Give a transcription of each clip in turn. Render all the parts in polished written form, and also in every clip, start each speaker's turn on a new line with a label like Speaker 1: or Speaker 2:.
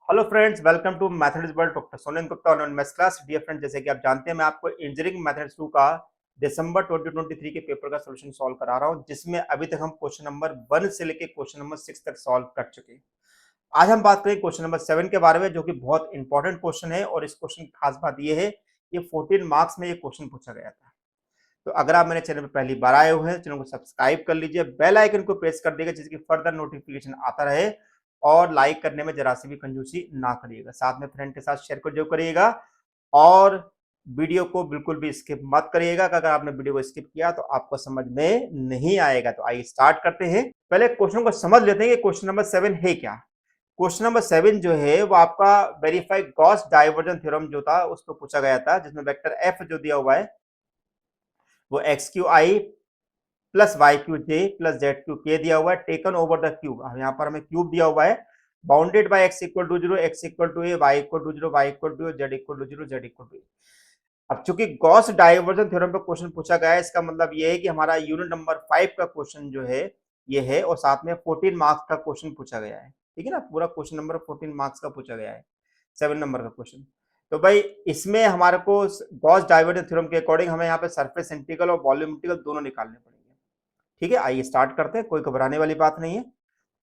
Speaker 1: Hello friends, welcome to mathematics world. Doctor Sonen Gupta on maths class. Dear friends, जैसे कि आप जानते हैं, मैं आपको इंजीनियरिंग मैथमेटिक्स 2 का दिसंबर 2023 के पेपर का सॉल्यूशन सॉल्व करा रहा हूं, जिसमें अभी तक हम क्वेश्चन नंबर 1 से लेकर क्वेश्चन नंबर 6 तक सॉल्व कर चुके हैं। आज हम बात करें क्वेश्चन नंबर 7 के बारे में, जो कि बहुत इंपॉर्टेंट क्वेश्चन है। और इस क्वेश्चन की खास बात यह है कि 14 मार्क्स में ये क्वेश्चन पूछा गया था। तो अगर आप मेरे चैनल पर पहली बार आए हुए हैं, चैनल को सब्सक्राइब कर लीजिए, बेल आइकन को प्रेस कर देगा, जिसकी फर्दर नोटिफिकेशन आता रहे। और लाइक करने में जरा सी भी कंजूसी ना करिएगा, साथ में फ्रेंड के साथ शेयर कर जरूर करिएगा। और वीडियो को बिल्कुल भी स्किप मत करिएगा, अगर आपने वीडियो को स्किप किया तो आपको समझ में नहीं आएगा। तो आइए स्टार्ट करते हैं। पहले क्वेश्चन को समझ लेते हैं कि क्वेश्चन नंबर 7 है क्या। क्वेश्चन नंबर 7 जो है वो आपका वेरीफाई गॉस डाइवर्जन थ्योरम जो था उसको पूछा गया था, जिसमें वेक्टर एफ जो दिया हुआ है वो x q i plus y q j plus z q k दिया हुआ है, टेकन ओवर द क्यूब। यहाँ पर हमें क्यूब दिया हुआ है, bounded by x equal to zero, x equal to a, y equal to zero, y equal to z equal to zero, z equal to. अब चूंकि गॉस डाइवर्जन थ्योरम पर question पूछा गया है, इसका मतलब ये है कि हमारा यूनिट नंबर 5 का क्वेश्चन जो है ये है, और साथ में 14 मार्क्स का क्वेश्चन पूछा गया है। ठीक है ना, पूरा क्वेश्चन नंबर 14 मार्क्स का पूछा गया है, 7 नंबर का क्वेश्चन। तो भाई इसमें हमारे को गॉस डाइवर्जन थ्योरम के अकॉर्डिंग हमें यहाँ पे सरफेस इंटीग्रल और वॉल्यूम इंटीग्रल दोनों निकालने पड़ेंगे। ठीक है, आइए स्टार्ट करते हैं, कोई घबराने वाली बात नहीं है।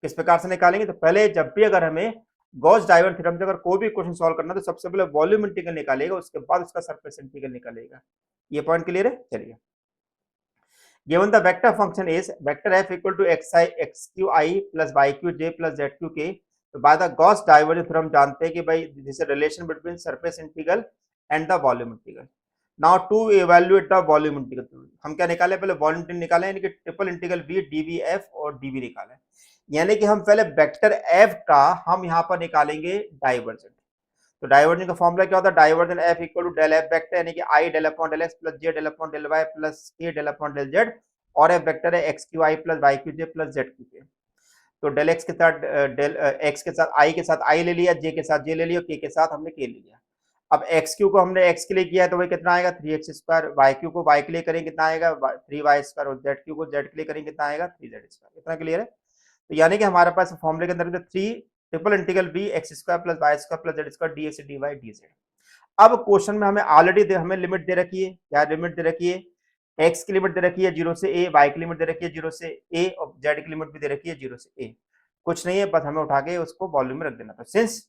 Speaker 1: किस प्रकार से निकालेंगे, तो पहले जब भी अगर हमें गॉस डाइवर्जन थ्योरम से अगर कोई भी क्वेश्चन सॉल्व करना है, तो सबसे पहले वॉल्यूम इंटीग्रल निकालेगा, उसके बाद उसका सरफेस इंटीग्रल निकालेगा। ये पॉइंट क्लियर है। चलिए, given the vector function is vector f equal to xi xqi plus yqj plus zqk, तो by the Gauss divergence theorem जानते हैं कि भाई this is relation between surface integral and the volume integral. Now to evaluate the volume integral, हम क्या निकाले, पहले volume integral निकाले, यानी कि ट्रिपल इंटीग्रल v dvf और dv निकाले। यानी कि हम पहले वेक्टर f का हम यहाँ पर निकालेंगे डाइवर्जन। तो डाइवर्जन का फॉर्मूला क्या होता है, divergence F equal to del F vector, यानी कि i del upon del x plus j del upon del y plus k del upon del z, और एफ वेक्टर है x q i plus y q j plus z q k. तो del x के साथ del x के साथ आई ले लिया, जे के साथ जे ले लिया, के साथ हमने के लिया। अब एक्स क्यू को हमने एक्स के लिए किया है, तो वही कितना आएगा 3x²। वाई क्यू को वाई के लिए करेंगे कितना आएगा 3y², और जेड क्यू को जेड के लिए करेंगे कितना आएगा 3z²। इतना क्लियर है। तो यानी कि हमारे पास फॉर्मूले के अंदर three triple integral b x square plus y square plus z square d x d y d z. अब क्वेश्चन में हमें ऑलरेडी हमें लिमिट दे रखी है, क्या लिमिट दे रखी है, एक्स की लिमिट दे रखी है 0 से ए, वाई की लिमिट दे रखी है 0 से ए, और जेड की लिमिट भी दे रखी है 0 से ए। कुछ नहीं है, बस हमें उठा के उसको वॉल्यूम में रख देना। तो since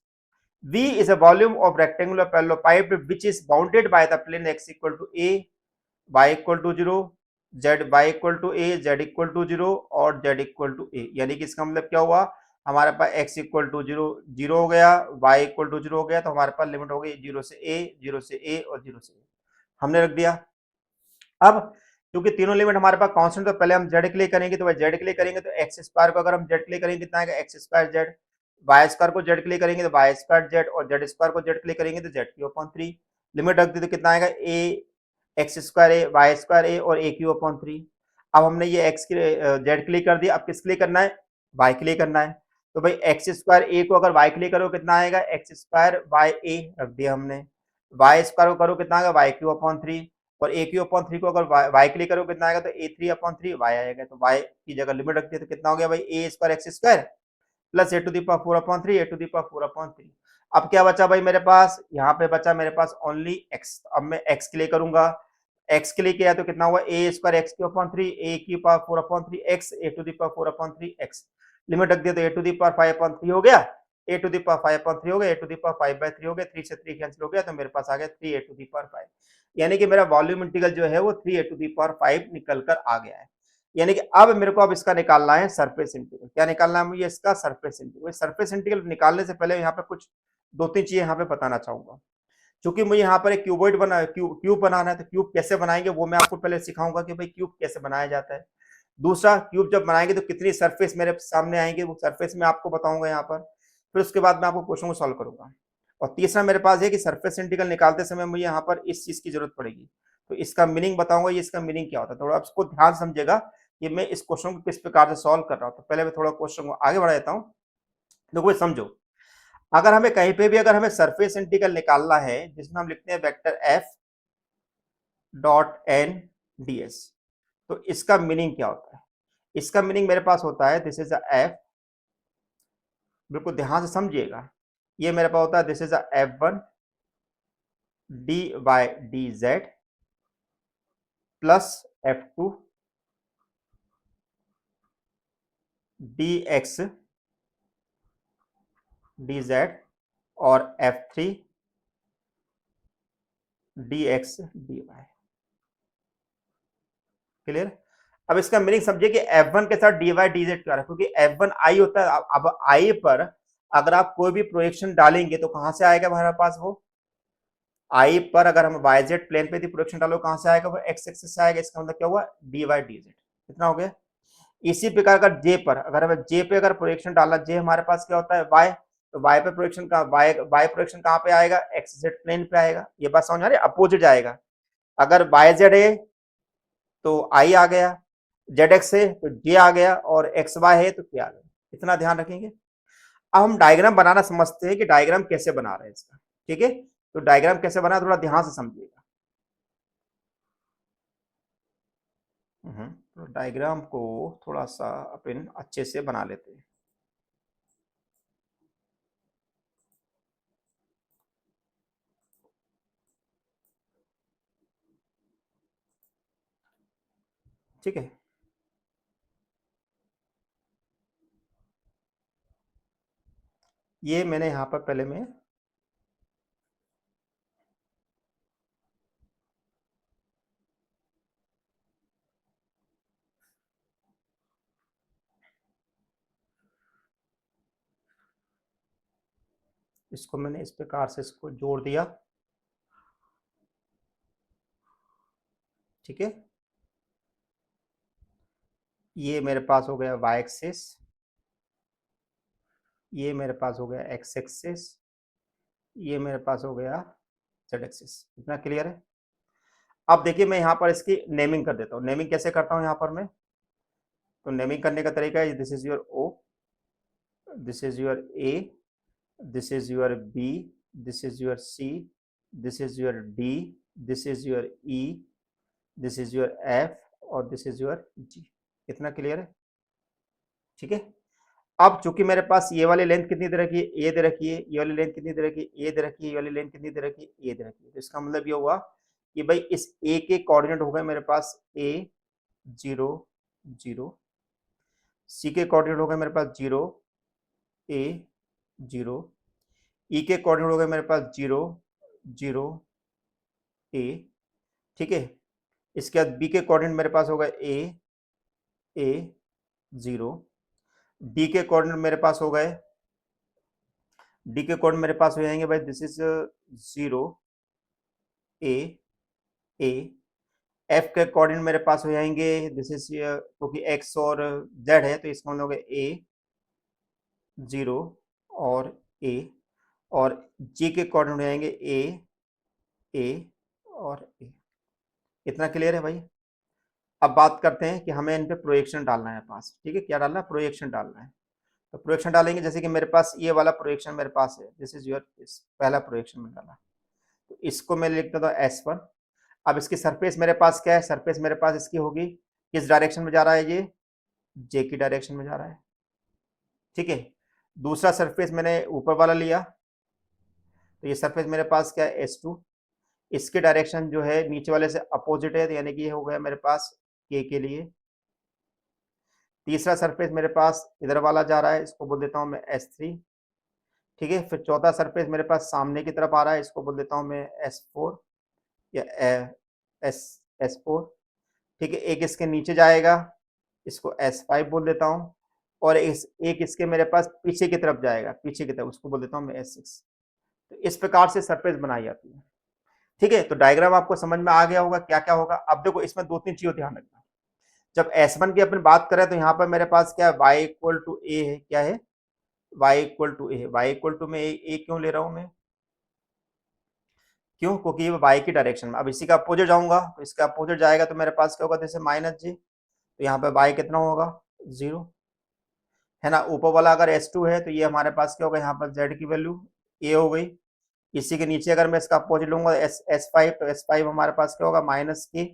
Speaker 1: V is a volume of rectangular parallelepiped which is bounded by the plane x equal to a, y equal to 0, z y equal to a, z equal to 0 और z equal to a। यानी कि इसका मतलब क्या हुआ, हमारे पास x equal to 0 0 हो गया, y equal to 0 हो गया, तो हमारे पास लिमिट हो गई 0 से a, 0 से a और 0 से a, हमने रख दिया। अब क्योंकि तीनों लिमिट हमारे पास कांस्टेंट, तो पहले हम z के लिए करेंगे, तो z के लिए करेंगे तो एक्स स्क्वायर को अगर हम z के लिए करेंगे कितना आएगा x square z, y square को z के लिए करेंगे तो वाई स्क्वायर जेड, और जेड स्क्वायर को z के लिए करेंगे तो जेड क्यू अपॉन 3। लिमिट रख दी तो कितना आएगा ए एक्स स्क्वायर ए, वाई स्क्वायर ए और ए क्यू अपॉन 3। अब हमने ये एक्स के जेड के लिए कर दिया, अब किसके लिए करना है, वाई के लिए करना है। तो भाई एक्स स्क्वायर ए को अगर वाई के लिए करो कितना आएगा एक्स स्क्वायर वाई ए रख दिया हमने, वाई स्क्वायर को करो कितना आएगा वाई क्यू अपॉन 3, और ए क्यू अपॉन 3 को अगर वाई के लिए करो कितना आएगा तो ए 3 अपॉन 3 वाई आएगा। तो वाई की जगह लिमिट रखते हैं तो कितना हो गया भाई a square x square plus a to the power 4 upon 3, a to the power 4 upon 3। अब क्या बचा भाई मेरे पास, यहाँ पे बचा मेरे पास ओनली एक्स। अब मैं एक्स के लिए करूंगा, एक्स के लिए किया तो कितना हुआ a square x q upon 3, a की power 4 upon 3 x, a to the power 4 upon 3 x. Limit रख दिया तो a to the power 5 upon 3 हो गया, a to the power 5 upon 3 हो गया, ए टू दी पावर 5/3 हो गया, 3 से 3 कैंसिल हो गया, तो मेरे पास आ गया 3 ए टू दी पावर 5। यानी कि मेरा वॉल्यूम इंटीग्रल जो है वो 3 ए टू दी पावर 5 निकल कर आ गया है। यानी कि अब मेरे को अब इसका निकालना है सरफेस इंटीग्रल। क्या निकालना है मुझे, इसका सरफेस इंटीग्रल। सरफेस इंटीग्रल निकालने से पहले यहाँ पे कुछ दो तीन चीजें यहाँ पे बताना चाहूंगा। क्योंकि मुझे यहाँ पर एक क्यूबॉइड बना क्यूब बनाना है, तो क्यूब कैसे बनाएंगे वो मैं आपको पहले सिखाऊंगा कि भाई क्यूब कैसे बनाया जाता है। दूसरा, क्यूब जब बनाएंगे तो कितनी सरफेस मेरे सामने आएंगे, वो सरफेस मैं आपको बताऊंगा यहाँ पर। फिर उसके बाद मैं आपको क्वेश्चन को सॉल्व करूंगा। और तीसरा मेरे पास है कि सरफेस इंटीग्रल निकालते समय मुझे यहाँ पर इस चीज की जरूरत पड़ेगी, तो इसका मीनिंग बताऊंगा, ये इसका मीनिंग क्या होता है। थोड़ा इसको ध्यान समझेगा कि मैं इस क्वेश्चन को किस प्रकार से सॉल्व कर रहा हूँ। तो पहले मैं थोड़ा क्वेश्चन को आगे बढ़ा देता हूँ, देखो समझो। अगर हमें कहीं पे भी अगर हमें सरफेस इंटीग्रल निकालना है, जिसमें हम लिखते हैं vector f dot n d s, तो इसका मीनिंग क्या होता है, इसका मीनिंग मेरे पास होता है दिस इज एफ, बिल्कुल ध्यान से समझिएगा, ये मेरे पास होता है this is F1 dy dz plus F2 dx dz और F3 dx dy। क्लियर। अब इसका मीनिंग समझिए कि F1 के साथ dy dz क्या है, क्योंकि F1 i होता है। अब i पर अगर आप कोई भी प्रोजेक्शन डालेंगे तो कहां से आएगा हमारे पास वो i पर, अगर हम yz प्लेन पे थी प्रोजेक्शन डालो कहां से आएगा वो x एक्सिस से आएगा। इसका मतलब क्या हुआ dy dz। कितना हो गया। इसी प्रकार अगर j पर, अगर हमें j पे अगर प्रोजेक्शन डालना, j हमारे पास क्या होता है y, तो y पे प्रोजेक्शन का y प्रोजेक्शन कहां पे आएगा xz प्लेन पे आएगा। ये बात समझ आ रही है, अपोजिट जाएगा। अगर yz है तो i आ गया, zx है तो j आ गया, और xy है तो क्या आ गया। इतना ध्यान रखेंगे। अब हम डायग्राम बनाना समझते हैं कि डायग्राम कैसे बना रहे हैं इसका। ठीक है, तो डायग्राम कैसे बना थोड़ा ध्यान से समझिएगा। तो डायग्राम को थोड़ा सा अपन अच्छे से बना लेते हैं। ठीक है, ये मैंने यहाँ पर पहले में इसको मैंने इस प्रकार से इसको जोड़ दिया। ठीक है, ये मेरे पास हो गया y एक्सिस, ये मेरे पास हो गया x एक्सिस, ये मेरे पास हो गया z एक्सिस। इतना क्लियर है। अब देखिए मैं यहाँ पर इसकी नेमिंग कर देता हूँ। नेमिंग कैसे करता हूँ यहाँ पर मैं, तो नेमिंग करने का तरीका है, this is your o, this is your a, this is your b, this is your c, this is your d, this is your e, this is your f और this is your g। इतना clear है। ठीक है, अब चूंकि मेरे पास ये वाली लेंथ कितनी दे रखी है ए दे रखी है, ये वाली लेंथ कितनी दे रखी है ए दे रखी है, ये वाली लेंथ कितनी दे रखी है ए दे रखी है, तो इसका मतलब ये हुआ कि भाई इस ए के कोऑर्डिनेट हो गए मेरे पास ए 0 0, सी के कोऑर्डिनेट हो गए मेरे पास 0 ए 0, ई के कोऑर्डिनेट हो गए मेरे पास 0 0 ए। ठीक है, इसके बाद बी के कोऑर्डिनेट मेरे पास होगा ए 0, डी के कोऑर्डिनेट मेरे पास हो गए, डी के कोऑर्डिनेट मेरे पास हो जाएंगे भाई this is 0 A A. F के कोऑर्डिनेट मेरे पास हो जाएंगे दिस इज, क्योंकि एक्स और जेड है तो इसका मतलब होगा ए 0 और ए, और जी के कोऑर्डिनेट हो जाएंगे ए और ए। इतना क्लियर है भाई। अब बात करते हैं कि हमें इन पे प्रोजेक्शन डालना है पास। ठीक है, क्या डालना है, प्रोजेक्शन डालना है। तो प्रोजेक्शन डालेंगे, जैसे कि मेरे पास ये वाला प्रोजेक्शन मेरे पास है, दिस इज योर पहला प्रोजेक्शन में डाला, तो इसको मैं लिख देता हूँ S1। अब इसकी सरफेस मेरे पास क्या है, सरफेस मेरे पास इसकी होगी, किस डायरेक्शन में जा रहा है ये जे की डायरेक्शन में जा रहा है। ठीक है, दूसरा सरफेस मैंने ऊपर वाला लिया, तो ये सरफेस मेरे पास क्या है S2, इसके डायरेक्शन जो है नीचे वाले से अपोजिट है, तो यानी कि ये हो गया मेरे पास के लिए। तीसरा सरफेस मेरे पास इधर वाला जा रहा है, इसको बोल देता हूँ मैं S3। ठीक है, फिर चौथा सरफेस मेरे पास सामने की तरफ आ रहा है, इसको बोल देता हूँ मैं S4 या एस S4। ठीक है, एक इसके नीचे जाएगा, इसको S5 बोल देता हूँ, और एक इसके मेरे पास पीछे की तरफ जाएगा, पीछे की तरफ, उसको बोल देता हूँ मैं S6। तो इस प्रकार से सरफेस बनाई जाती है। ठीक है, तो डायग्राम आपको समझ में आ गया होगा क्या क्या होगा। अब देखो इसमें दो तीन चीजों ध्यान रखना। जब S1 की अपन बात करें तो यहाँ पर मेरे पास क्या है, y इक्वल टू ए है। क्या है, y इक्वल टू ए है। y इक्वल टू में ए क्यों ले रहा हूं मैं, क्यों, क्योंकि ये y की डायरेक्शन में। अब इसी का अपोजिट जाऊंगा तो इसका अपोजिट जाएगा तो मेरे पास क्या होगा, जैसे -j, तो यहाँ पे y कितना होगा 0, है ना। ऊपर वाला अगर S2 है तो ये हमारे पास क्या होगा, यहाँ पर z की वैल्यू a हो गई। इसी के नीचे अगर मैं इसका अपोजिट लूंगा S5, तो S5 हमारे पास क्या होगा -k,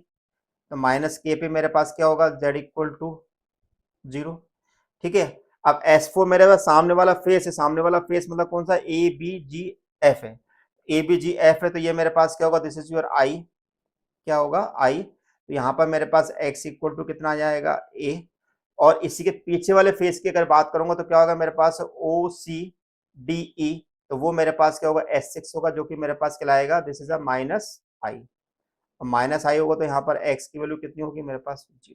Speaker 1: तो -k पे मेरे पास क्या होगा z इक्वल टू 0। ठीक है, अब S4 मेरे पास सामने वाला फेस है, सामने वाला फेस मतलब कौन सा, ए बी जी एफ है, ए बी जी एफ है, तो ये मेरे पास क्या होगा, दिस इज योर आई, क्या होगा आई, तो यहाँ पर मेरे पास x इक्वल टू कितना आ जाएगा a, और इसी के पीछे वाले फेस की अगर बात करूंगा तो क्या होगा मेरे पास ओ सी डी ई, तो वो मेरे पास क्या होगा S6 होगा, जो कि मेरे पास कहलाएगा this is a minus i, minus i होगा तो यहाँ पर x की वैल्यू कितनी होगी मेरे पास 0।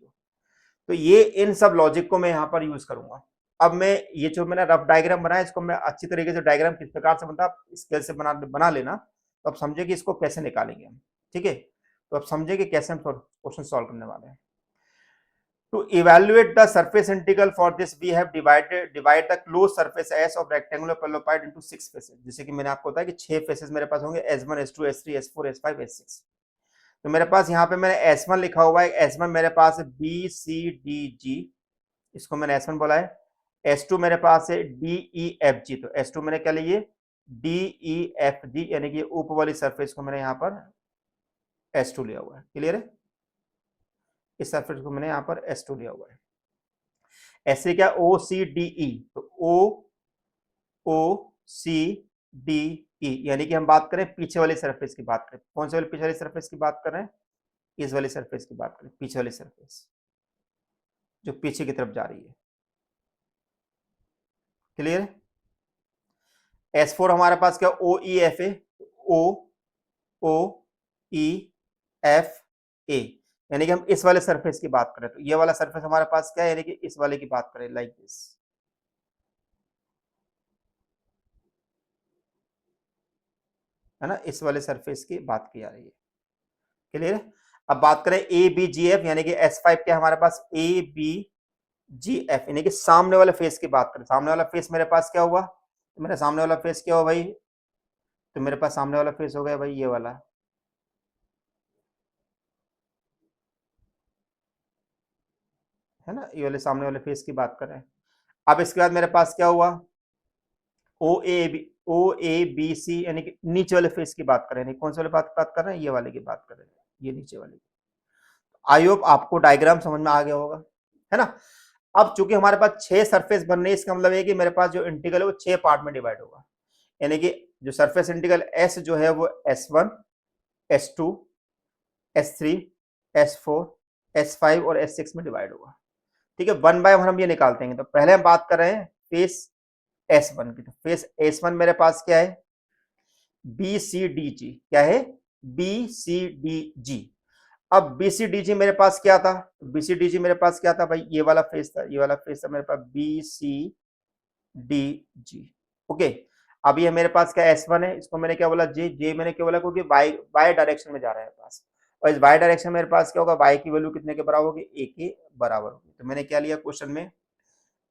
Speaker 1: तो ये इन सब लॉजिक को मैं यहाँ पर यूज करूंगा। अब मैं ये जो मैंने रफ डायग्राम बनाया, इसको मैं अच्छी तरीके से डायग्राम किस प्रकार से बनता है स्केल से बना लेना, तो अब समझे कि इसको कैसे निकालेंगे हम, ठीक है। तो अब समझे कि कैसे हम क्वेश्चन सॉल्व करने वाले हैं। To evaluate the surface integral for this, we have divide the closed surface S of rectangular parallelepiped into 6 faces। जैसे कि मैंने आपको बताया कि 6 फेसेस मेरे पास होंगे, S1 S2 S3 S4 S5 S6। तो मेरे पास यहाँ पे मैंने S1 लिखा हुआ है, S1 मेरे पास है B C D G, इसको मैंने S1 बोला है। S2 मेरे पास है D E F G, तो S2 मैंने क्या लिया D E F G, यानी कि ऊपर वाली सरफेस को मैंने यहाँ पर S2 लिया हुआ है, क्लियर है। इस सरफेस को मैंने यहाँ पर S2 लिया हुआ है। ऐसे क्या ओ सी डी ई, तो ओ सी डी ई, यानी कि हम बात करें पीछे वाली सरफेस की बात करें, कौन से वाली पीछे वाली सरफेस की बात कर रहे हैं, इस वाली सरफेस की बात करें, पीछे वाली सरफेस जो पीछे की तरफ जा रही है, क्लियर है। S4 हमारे पास क्या ओ E F A, O O E F A, यानी कि हम इस वाले सरफेस की बात करें, तो ये वाला सरफेस हमारे पास क्या है, यानी कि इस वाले की बात करें लाइक दिस, है ना, इस वाले सरफेस की बात की जा रही है, क्लियर है। अब बात करें ए बी जी एफ, यानी कि S5 क्या हमारे पास ए बी जी एफ, यानी कि सामने वाले फेस की बात करें, सामने वाला फेस मेरे पास क्या हुआ, तो मेरा सामने वाला फेस क्या हुआ भाई, तो मेरे पास सामने वाला फेस हो गया भाई ये वाला, है ना, ये वाले सामने वाले फेस की बात कर रहे हैं। अब इसके बाद मेरे पास क्या हुआ, ओ ए बी सी, यानी कि नीचे वाले फेस की बात कर रहे हैं, कौन से वाले बात कर रहे हैं, ये वाले की बात कर रहे हैं, ये नीचे वाले। आई होप आपको डायग्राम समझ में आ गया होगा, है ना। अब चूंकि हमारे पास 6 सरफेस बन रही है, इसका मतलब है कि मेरे पास जो इंटीग्रल है वो 6 पार्ट में डिवाइड होगा, यानी कि जो सरफेस इंटीग्रल एस जो है वो S1 S2 S3 S4 S5 और S6 में डिवाइड होगा, ठीक है। वन बाय वन हम ये निकालते हैं, तो पहले हम बात कर रहे हैं फेस S1 की, तो फेस S1 मेरे पास क्या है बी सी डी जी, क्या है बी सी डी जी। अब बी सी डी जी मेरे पास क्या था, बी सी डी जी मेरे पास क्या था भाई, ये वाला फेस था, ये वाला फेस था मेरे पास B C D G, okay. अब ये मेरे पास क्या S1 है, इसको मैंने क्या बोला जे, जे मैंने क्या बोला क्योंकि वाई डायरेक्शन में जा रहा है पास, और इस वाई डायरेक्शन मेरे पास क्या होगा, वाई की वैल्यू कितने के बराबर होगी, ए के बराबर होगी। तो मैंने क्या लिया क्वेश्चन में,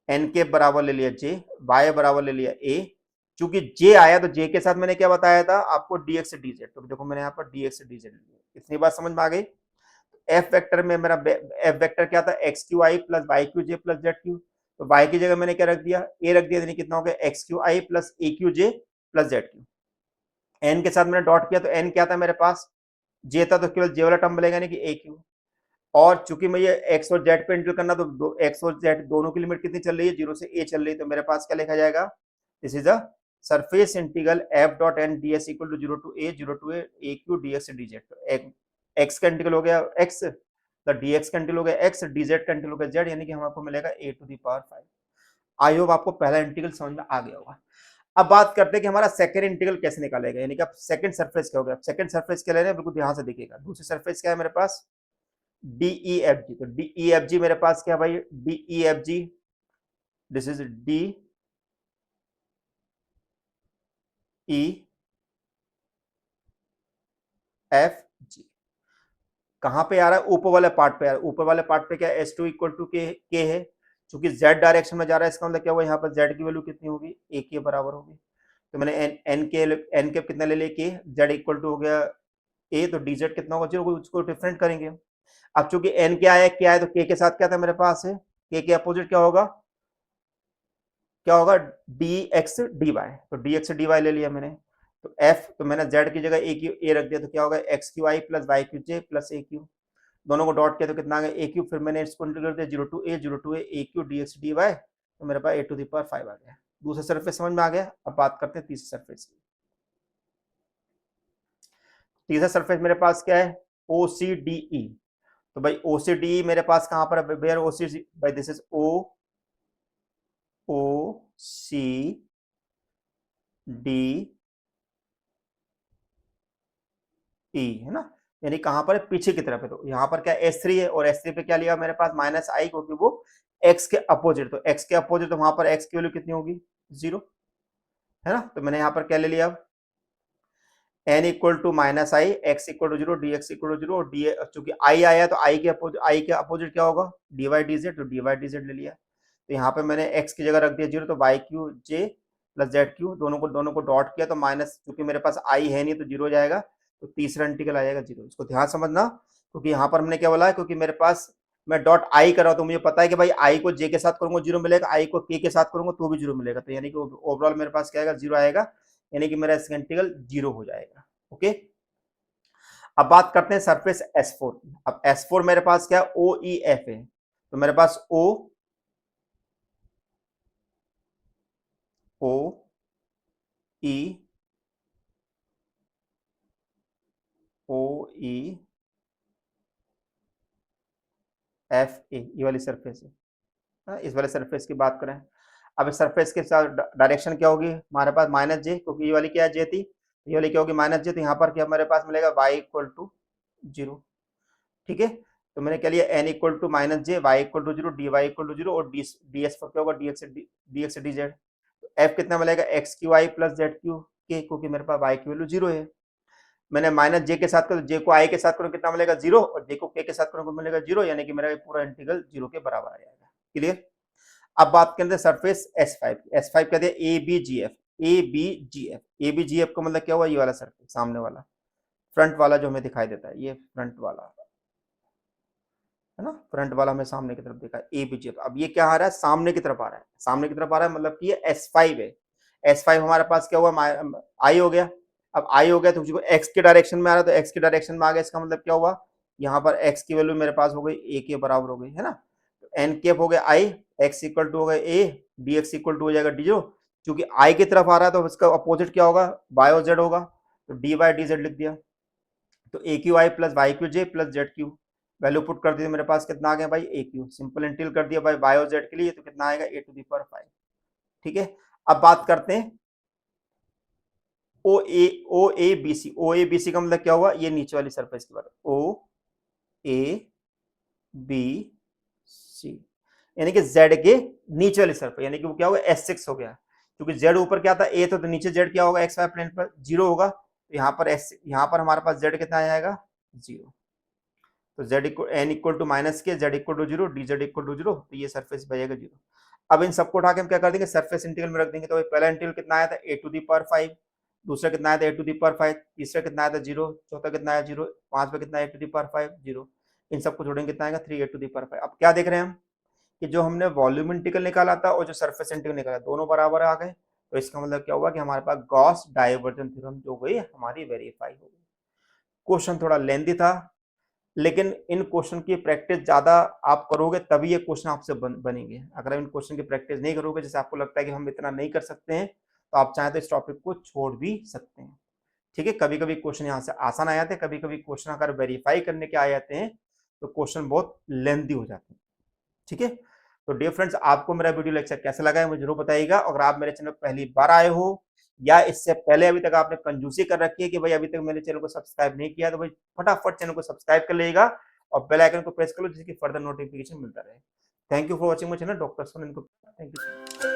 Speaker 1: एन के बराबर ले लिया जे, वाई बराबर ले लिया ए, चूंकि जे आया तो जे के साथ मैंने क्या बताया था आपको dx dz, तो देखो मैंने यहाँ पर dx dz लिया, इतनी बात समझ में आ गई। एफ वेक्टर में मेरा एफ वेक्टर क्या था, x q i plus y q j plus z q, तो वाई की जगह मैंने क्या रख दिया, ए रख दिया, यानी कितना हो गया x q i plus a q j plus z q. N के साथ मैंने डॉट किया, तो एन क्या था मेरे पास, जे था, तो केवल जे वाला टर्म बनेगा, यानी कि ए क्यू। और चूंकि मैं ये एक्स और जेड पे इंटीग्रेट करना, तो एक्स और जेड दोनों की लिमिट कितनी चल रही है, 0 से a चल रही है, तो मेरे पास क्या लिखा जाएगा, this is a surface integral f dot n d s equal to 0 to a q d x d z. तो एक्स का इंटीग्रल हो गया एक्स, द डी एक्स का इंटीग्रल हो गया एक्स, डी जेड का इंटीग्रल हो गया जेड, यानी कि हमको मिलेगा a to the power 5। I hope आपको पहला इंटीग्रल समझ में आ गया होगा। अब बात करते हैं कि हमारा सेकंड इंटीग्रल कैसे निकालेगा, यानी कि अब सेकंड सरफेस क्या हो गया, सेकंड सरफेस क्या ले रहे हैं, बिल्कुल ध्यान से देखिएगा। दूसरी सरफेस क्या है मेरे पास, डी ई एफ जी, तो डी ई एफ जी मेरे पास क्या भाई, D E F G, this is D E F G. कहां पे आ रहा है, ऊपर वाले पार्ट पे आ रहा है, ऊपर वाले पार्ट पे क्या एस टू इक्वल टू के है, चूंकि जेड डायरेक्शन में जा रहा है, इसका मतलब क्या हुआ, यहाँ पर जेड की वैल्यू कितनी होगी, ए के बराबर होगी। तो मैंने एन के कितना ले लिया, के, जेड इक्वल टू हो गया ए, तो डी जेड कितना होगा, जीरो, उसको डिफरेंट करेंगे। अब चूंकि एन क्या है, तो के साथ क्या था मेरे पास है, के अपोजिट क्या होगा, क्या होगा डी एक्स डी वाई, तो डी एक्स डी वाई ले लिया मैंने। तो एफ, तो मैंने जेड की जगह ए रख दिया, तो क्या होगा x q i plus y q j plus a q, दोनों को डॉट किया तो कितना आ गया ए क्यू, फिर मैंने इसको इंटीग्रेट किया 0 to a a q d x d y, तो मेरे पास a टू द पावर 5 आ गया। दूसरा सरफेस समझ में आ गया। अब बात करते हैं तीसरे सरफेस की। तीसरा सरफेस मेरे पास क्या है, OCDE। तो भाई OCDE मेरे पास कहां पर है, वेयर OCDE, भाई दिस इज OCDE है ना, यानी कहां पर है, पीछे की तरफ है। तो यहाँ पर क्या S3 है, और S3 पे क्या लिया मेरे पास माइनस आई, क्योंकि वो x के अपोजिट, तो x के अपोजिट, तो वहां पर x की वैल्यू कितनी होगी, 0 है ना। तो मैंने यहाँ पर क्या ले लिया, अब n equal to minus i, x equal to zero, d x equal to zero, और डी चूंकि आई आया तो आई के अपोजिट क्या होगा, डी वाई डी जेड, तो डी वाई डी जेड ले लिया। तो यहाँ पे मैंने x की जगह रख दिया 0, तो Y q j plus z Q, दोनों को डॉट किया, तो माइनस, क्योंकि मेरे पास आई है नहीं तो 0 हो जाएगा, तो तीसरा इंटीग्रल आ जाएगा 0। इसको ध्यान समझना, क्योंकि यहाँ पर हमने क्या बोला है, क्योंकि मेरे पास मैं डॉट आई कर रहा हूँ, तो मुझे पता है कि भाई आई को जे के साथ करूंगा 0 मिलेगा, आई को के साथ करूंगा तो भी 0 मिलेगा, तो यानी कि ओवरऑल मेरे पास क्या आएगा, 0 आएगा, यानी कि मेरा इसका इंटीग्रल 0 हो जाएगा। ओके, अब बात करते हैं सरफेस S4। अब S4 मेरे पास क्या है, OEF है, तो मेरे पास OEF ये वाली सरफेस है। इस वाले सरफेस की बात करें, अब इस सरफेस के साथ डायरेक्शन क्या होगी हमारे पास, माइनस जे, क्योंकि ये वाली क्या है, जे थी, ये वाली क्या होगी, माइनस जे, तो यहाँ पर क्या हमारे पास मिलेगा y इक्वल टू 0। ठीक है, तो मैंने क्या लिया, n equal to minus j, y equal to 0, d y equal to 0, और डी एस पर क्या होगा, डी एक्स डी जेड। तो f कितना मिलेगा, x q i plus z q k, क्योंकि मेरे पास y की वैल्यू 0 है। मैंने माइनस जे के साथ करो, जे को आई के साथ करो कितना मिलेगा, 0, और जे को के साथ करो मिलेगा 0, यानी कि मेरा पूरा इंटीग्रल 0 के बराबर आ जाएगा। क्लियर। अब बात करते हैं सरफेस S5 कहते हैं ABGF। ABGF का मतलब क्या हुआ, ये वाला सरफेस सामने वाला, फ्रंट वाला जो हमें दिखाई देता है, ये फ्रंट वाला है ना, फ्रंट वाला हमें सामने की तरफ देखा ABGF। अब ये क्या आ रहा है, सामने की तरफ आ रहा है, सामने की तरफ आ रहा है, मतलब कि ये S5 है। S5 हमारे पास क्या हुआ, आई हो गया। अब आई हो गया तो एक्स के डायरेक्शन में आ रहा है, तो एक्स के डायरेक्शन में आ गया, इसका मतलब क्या हुआ, यहाँ पर एक्स की वैल्यू मेरे पास हो गई ए के बराबर हो गई, है ना। तो एन केप हो गया आई, एक्स इक्वल टू हो गया ए, डी एक्स इक्वल टू हो जाएगा डी जो, क्योंकि आई की तरफ आ रहा है तो इसका अपोजिट क्या होगा, वाई और जेड होगा, तो डी वाई डी जेड लिख दिया। तो a q i plus y q j plus z q, value put कर दी, मेरे पास कितना आ गया भाई, ए क्यू, सिंपल इंटीग्रल कर दिया भाई वाई और जेड के लिए, तो कितना आएगा, ए टू दी पावर 5। ठीक है, अब बात करते हैं ओ ए बी सी का मतलब क्या हुआ, ये नीचे वाली सरफेस की बात, OABC, यानी कि Z के नीचे वाली सरफेस, यानी कि वो क्या होगा, S6 हो गया, क्योंकि Z ऊपर क्या था, A तो नीचे Z क्या होगा, XY प्लेन पर 0 होगा, तो यहाँ पर हमारे पास Z कितना आएगा, 0। तो Z equal n equal to minus k, Z equal to 0, d z equal to 0, तो ये सरफेस बचेगा 0। अब इन सबको उठा के हम क्या कर देंगे, सरफेस इंटीग्रल में रख देंगे। तो पहला इंटीग्रल कितना आया था, ए टू दी पावर 5, दूसरा कितना आया था, ए टू दी पावर 5, तीसरा कितना आया था, 0, चौथा कितना आया 0, पांचवा कितना ए टू दी पावर 5, 0। इन सबको जोड़ेंगे कितना आएगा, 3 ए टू दी पावर 5। अब क्या देख रहे हैं हम, कि जो हमने वॉल्यूम इंटीग्रल निकाला था और जो सरफेस इंटीग्रल निकाला, दोनों बराबर आ गए, तो इसका मतलब क्या हुआ कि हमारे पास गॉस डाइवर्जन थ्योरम जो गई हमारी वेरीफाई हो गई। क्वेश्चन थोड़ा लेंथी था, लेकिन इन क्वेश्चन की प्रैक्टिस ज्यादा आप करोगे तभी ये क्वेश्चन आपसे बनेंगे। अगर इन क्वेश्चन की प्रैक्टिस नहीं करोगे, जैसे आपको लगता है कि हम इतना नहीं कर सकते हैं, तो आप चाहें तो इस टॉपिक को छोड़ भी सकते हैं। ठीक है, कभी कभी क्वेश्चन यहाँ से आसान आ जाते हैं, कभी कभी क्वेश्चन अगर वेरीफाई करने के आ जाते हैं तो क्वेश्चन बहुत लेंथी हो जाते हैं। ठीक है, तो डियर फ्रेंड्स, आपको मेरा वीडियो लेक्चर कैसा लगा है मुझे जरूर बताइएगा। अगर आप मेरे चैनल पर पहली बार आए हो, या इससे पहले अभी तक आपने कंजूसी कर रखी है कि भाई अभी तक मेरे चैनल को सब्सक्राइब नहीं किया, तो भाई फटाफट चैनल को सब्सक्राइब कर लीजिएगा और बेल आइकन को प्रेस कर लो, जिसकी फर्दर नोटिफिकेशन मिलता रहे। Thank you for watching my channel, doctor Sunil Gupta. Thank you.